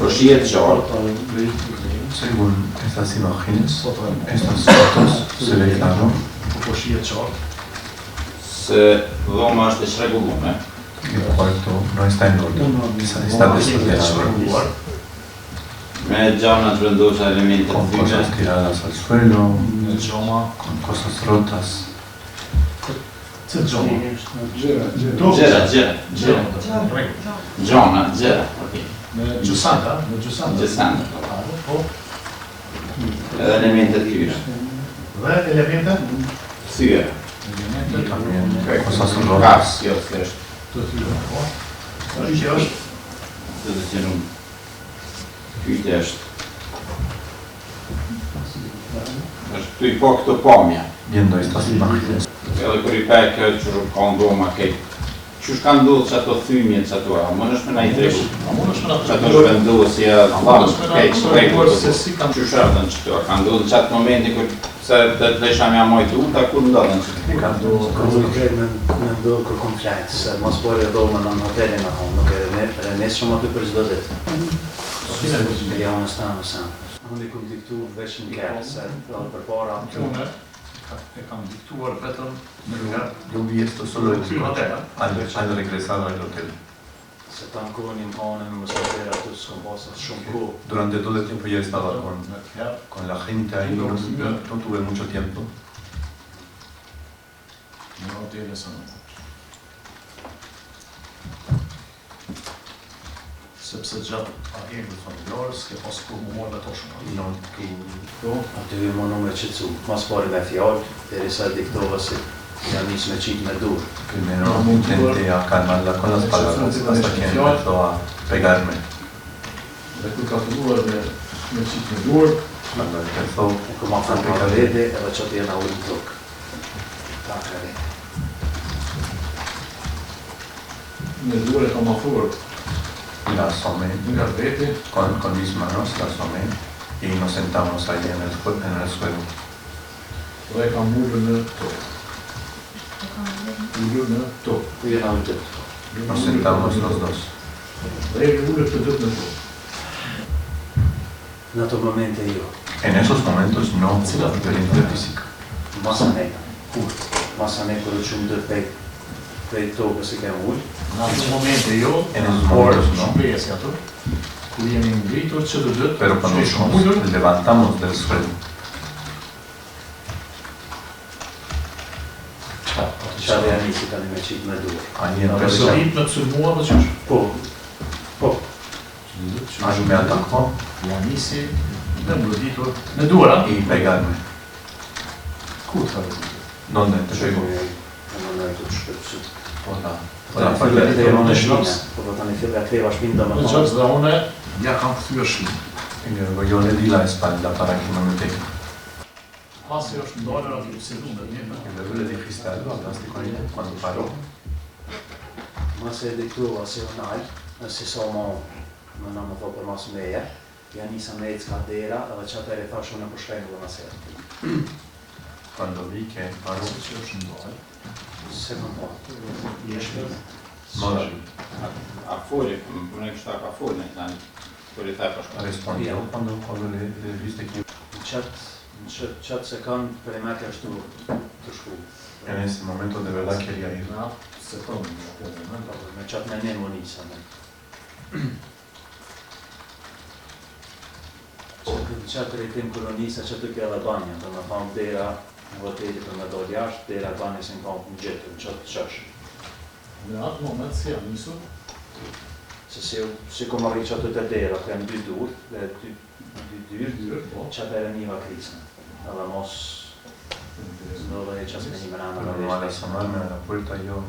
Po shihet qartë. Según estas imágenes, estas fotos, se ve claro se dhoma është e çrregulluar. el cuarto no está en orden, está desordenado, Me gjana të vendosura elemente con të cosas thyme. tiradas al suelo, con cosas rotas. Gjëra. Gjëra. Okej. Gjusanta. Gjësant. Edhe elemente të thyre. Dhe elemente Thyre. Y también cosas rotas. Gas, jo thjesht. të tyre. Që është Të që nuk pyetja është këtu I po këto pamja. Viendo estas imágenes, Edhe kur I pe kjo që ka ndoma kej. Qysh ka ndodhur që ato thymje që ato, a mund është me na I tregu? Që ato zhvendosja, se si kanë qysh ardhen që to, ka ndodhur që atë momenti kur se të desha mja mojt uta, kur ndodhen që të ka Me ndodhë kërkom flajtë, se mos po e dhomë në hotelin në homë, nuk e rënes shumë aty për çdo ditë. Ja unë stanë në sanë. Unë I kom diktu veç në kërë, se për para... e kam diktuar vetëm në lugar yo vi esto solo hotel. al regresar al hotel. Se ta në kohën I mkanën, më sotera aty s'kom pasat shumë kohë. Durante todo el tiempo ya estaba con la gente ahí, no tuve mucho tiempo. Në hotelin së në. Sepse gjatë agjentit familjarë, s'ke pas kur më morë dhe to shumë. No Aty më në me qëtësu, mas pari me fjallë, derisa diktova si jam nisë me qitë me dur. Primero intenté a calmarla con las palabras hasta que empezó a pegarme. Dhe kur ka filluar me qitë me dur, Cuando empezó E ku ma thënë ka vete, edhe që të jena ujnë tokë. Ta ka vete. me dur e ka mafur la asomé nga veti, con mis manos, la asomé y nos sentamos ahí en el suelo. dhe e ka mullur në tokë. Mullur në tokë. Ku jena ujnë tokë. Nos sentamos los dos. Dhe e mullur të dëtë në tokë. Në ato momente jo. En esos momentos no hubo violencia física. Masa ne. Masa ne kërë që më dërë prej tokës I kem ullë. Në atë momente jo, En esos por momentos no. shpesja ato, ku jemi ngritur që të dëtë, Pero cuando nos levantamos del suelo, Qatë janë nisi tani me qitë me dur. ahí në empezó. vësërit në cëllmua dhe qështë. Po. Ahí me atacó Ja nisi dhe më rëditur me dura. y pegarme. Ku të rëditur? ¿Dónde te pegó? Në në të shpërësit. Por la Tani fillë e kleva në shpina. Po tani fillë e kleva shpinë dhe më Në thonë. qështë dhe une, ja kam këthyre shlimë. Y luego yo le di la espalda para que no me pegue. Pasi është ndarë aty si dhune njëna. Y luego le dijiste algo, hablaste con ella cuando paró. Mase e diktova si onaj, nësi sa më në më thonë për mas meje, ja nisa me ecë ka dera, edhe që atër e thashu në përshkajnë dhe nësër. Cuando vi que paró, Pasi që është ndarë, Se më po. jeshtë no la vi. A foli, më kështu ka folën tani. Kur I tha për shkak. Respondió cuando le viste que Në qatë sekund për e me ka shtu të shku. en ese momento de verdad quería ir. në atë se tonë në atë moment. Me qatë me një më nisa me. Qatë rejtim kolonisa që të kjo dhe banja, të më thonë dera në hoteli për me dojë jashtë, dera banja se në kam në gjithë, në qatë qash. Në atë moment si jam nisur, Se si ku marri qatë të dera, të janë dy dur, dhe dy dyrë, qatë e njëva krisën. Edhe mos, do dhe e qasë me një Pero mëna al asomarme a la puerta yo